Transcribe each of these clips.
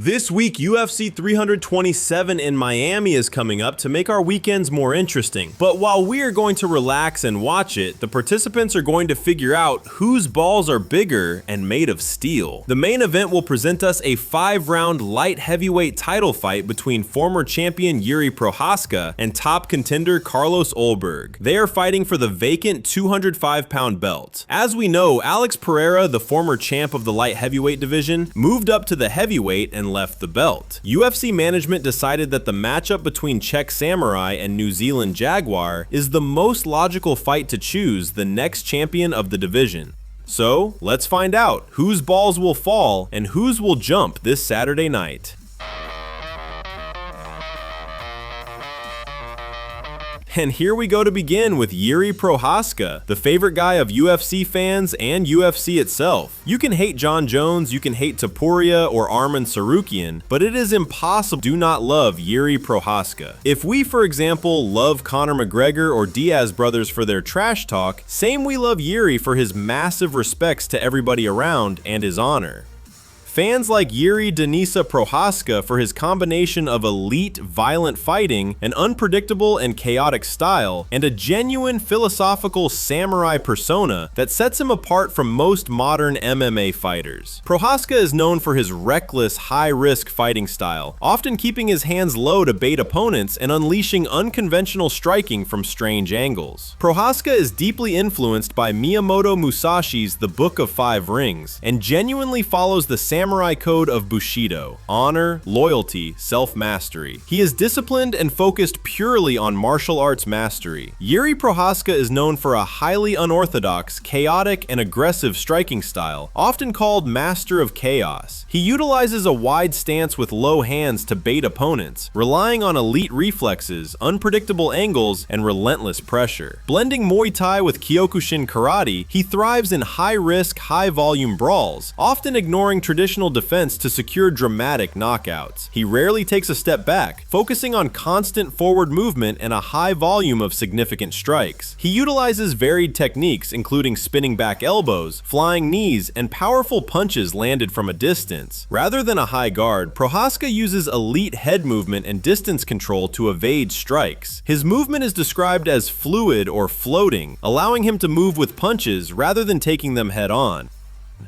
This week, UFC 327 in Miami is coming up to make our weekends more interesting. But while we are going to relax and watch it, the participants are going to figure out whose balls are bigger and made of steel. The main event will present us a 5-round light heavyweight title fight between former champion Jiri Prochazka and top contender Carlos Ulberg. They are fighting for the vacant 205-pound belt. As we know, Alex Pereira, the former champ of the light heavyweight division, moved up to the heavyweight and left the belt. UFC management decided that the matchup between Czech Samurai and New Zealand Jaguar is the most logical fight to choose the next champion of the division. So, let's find out whose balls will fall and whose will jump this Saturday night. And here we go to begin with Jiri Prochazka, the favorite guy of UFC fans and UFC itself. You can hate John Jones, you can hate Topuria or Arman Tsarukyan, but it is impossible to not love Jiri Prochazka. If we, for example, love Conor McGregor or Diaz brothers for their trash talk, same we love Jiri for his massive respects to everybody around and his honor. Fans like Jiri Denisa Prochazka for his combination of elite, violent fighting, an unpredictable and chaotic style, and a genuine philosophical samurai persona that sets him apart from most modern MMA fighters. Prochazka is known for his reckless, high-risk fighting style, often keeping his hands low to bait opponents and unleashing unconventional striking from strange angles. Prochazka is deeply influenced by Miyamoto Musashi's The Book of Five Rings, and genuinely follows the samurai code of Bushido: honor, loyalty, self-mastery. He is disciplined and focused purely on martial arts mastery. Jiri Prochazka is known for a highly unorthodox, chaotic, and aggressive striking style, often called Master of Chaos. He utilizes a wide stance with low hands to bait opponents, relying on elite reflexes, unpredictable angles, and relentless pressure. Blending Muay Thai with Kyokushin karate, he thrives in high-risk, high-volume brawls, often ignoring traditional defense to secure dramatic knockouts. He rarely takes a step back, focusing on constant forward movement and a high volume of significant strikes. He utilizes varied techniques, including spinning back elbows, flying knees, and powerful punches landed from a distance. Rather than a high guard, Prochazka uses elite head movement and distance control to evade strikes. His movement is described as fluid or floating, allowing him to move with punches rather than taking them head on.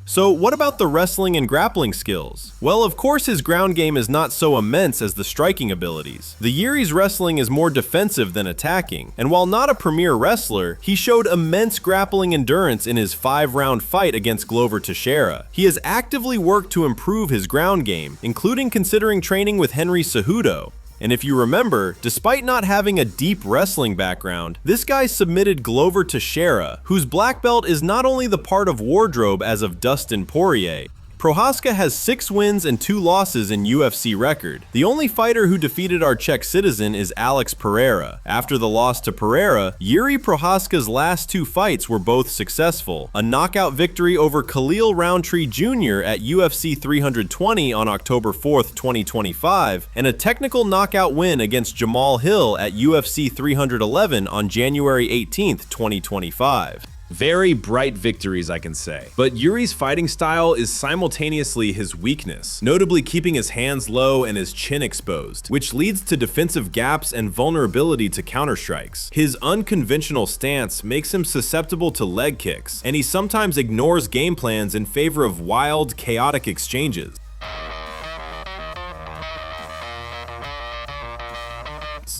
So what about the wrestling and grappling skills? Well, of course his ground game is not so immense as the striking abilities. The Jiri's wrestling is more defensive than attacking, and while not a premier wrestler, he showed immense grappling endurance in his 5-round fight against Glover Teixeira. He has actively worked to improve his ground game, including considering training with Henry Cejudo. And if you remember, despite not having a deep wrestling background, this guy submitted Glover Teixeira, whose black belt is not only the part of wardrobe as of Dustin Poirier. Prochazka has 6 wins and 2 losses in UFC record. The only fighter who defeated our Czech citizen is Alex Pereira. After the loss to Pereira, Jiri Prochazka's last 2 fights were both successful: a knockout victory over Khalil Roundtree Jr. at UFC 320 on October 4th, 2025, and a technical knockout win against Jamal Hill at UFC 311 on January 18th, 2025. Very bright victories, I can say. But Jiri's fighting style is simultaneously his weakness, notably keeping his hands low and his chin exposed, which leads to defensive gaps and vulnerability to counterstrikes. His unconventional stance makes him susceptible to leg kicks, and he sometimes ignores game plans in favor of wild, chaotic exchanges.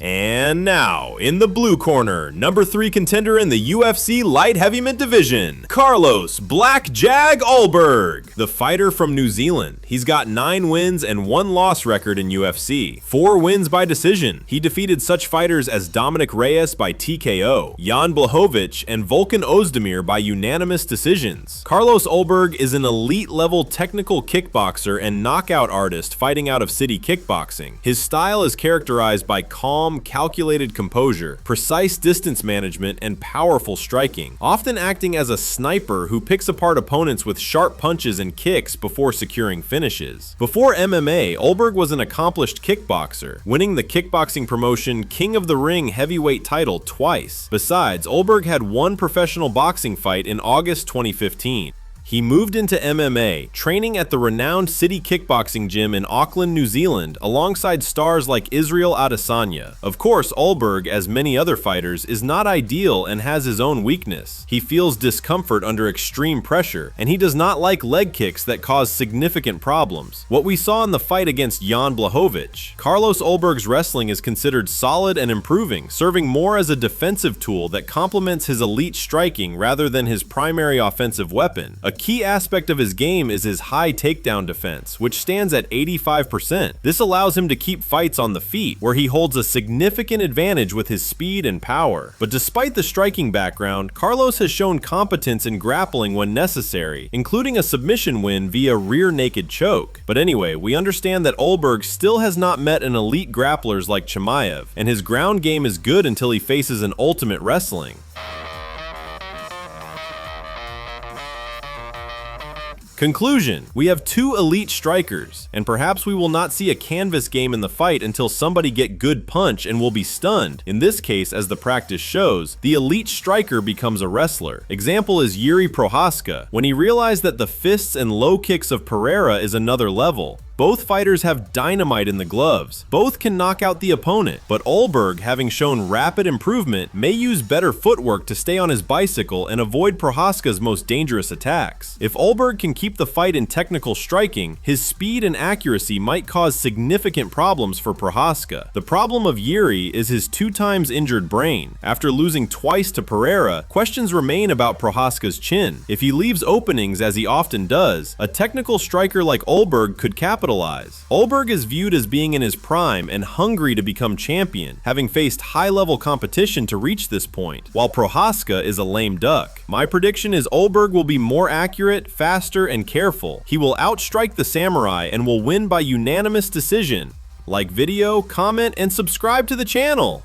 And now, in the blue corner, number 3 contender in the UFC light heavyweight division, Carlos "Black Jag" Ulberg, the fighter from New Zealand. He's got 9 wins and 1 loss record in UFC, 4 wins by decision. He defeated such fighters as Dominic Reyes by TKO, Jan Blachowicz, and Volkan Ozdemir by unanimous decisions. Carlos Ulberg is an elite-level technical kickboxer and knockout artist fighting out of City Kickboxing. His style is characterized by calm, calculated composure, precise distance management, and powerful striking, often acting as a sniper who picks apart opponents with sharp punches and kicks before securing finishes. Before MMA, Ulberg was an accomplished kickboxer, winning the kickboxing promotion King of the Ring heavyweight title twice. Besides, Ulberg had 1 professional boxing fight in August 2015. He moved into MMA, training at the renowned City Kickboxing Gym in Auckland, New Zealand, alongside stars like Israel Adesanya. Of course, Ulberg, as many other fighters, is not ideal and has his own weakness. He feels discomfort under extreme pressure, and he does not like leg kicks that cause significant problems. What we saw in the fight against Jan Blachowicz. Carlos Ulberg's wrestling is considered solid and improving, serving more as a defensive tool that complements his elite striking rather than his primary offensive weapon. A key aspect of his game is his high takedown defense, which stands at 85%. This allows him to keep fights on the feet, where he holds a significant advantage with his speed and power. But despite the striking background, Carlos has shown competence in grappling when necessary, including a submission win via rear naked choke. But anyway, we understand that Ulberg still has not met an elite grapplers like Chimaev, and his ground game is good until he faces an Ultimate Wrestling. Conclusion: we have two elite strikers, and perhaps we will not see a canvas game in the fight until somebody get good punch and will be stunned. In this case, as the practice shows, the elite striker becomes a wrestler. Example is Jiri Prochazka, when he realized that the fists and low kicks of Pereira is another level. Both fighters have dynamite in the gloves. Both can knock out the opponent, but Ulberg, having shown rapid improvement, may use better footwork to stay on his bicycle and avoid Prochazka's most dangerous attacks. If Ulberg can keep the fight in technical striking, his speed and accuracy might cause significant problems for Prochazka. The problem of Jiri is his 2 times injured brain. After losing twice to Pereira, questions remain about Prochazka's chin. If he leaves openings, as he often does, a technical striker like Ulberg could capitalize. Ulberg is viewed as being in his prime and hungry to become champion, having faced high-level competition to reach this point, while Prochazka is a lame duck. My prediction is Ulberg will be more accurate, faster, and careful. He will outstrike the samurai and will win by unanimous decision. Like video, comment, and subscribe to the channel!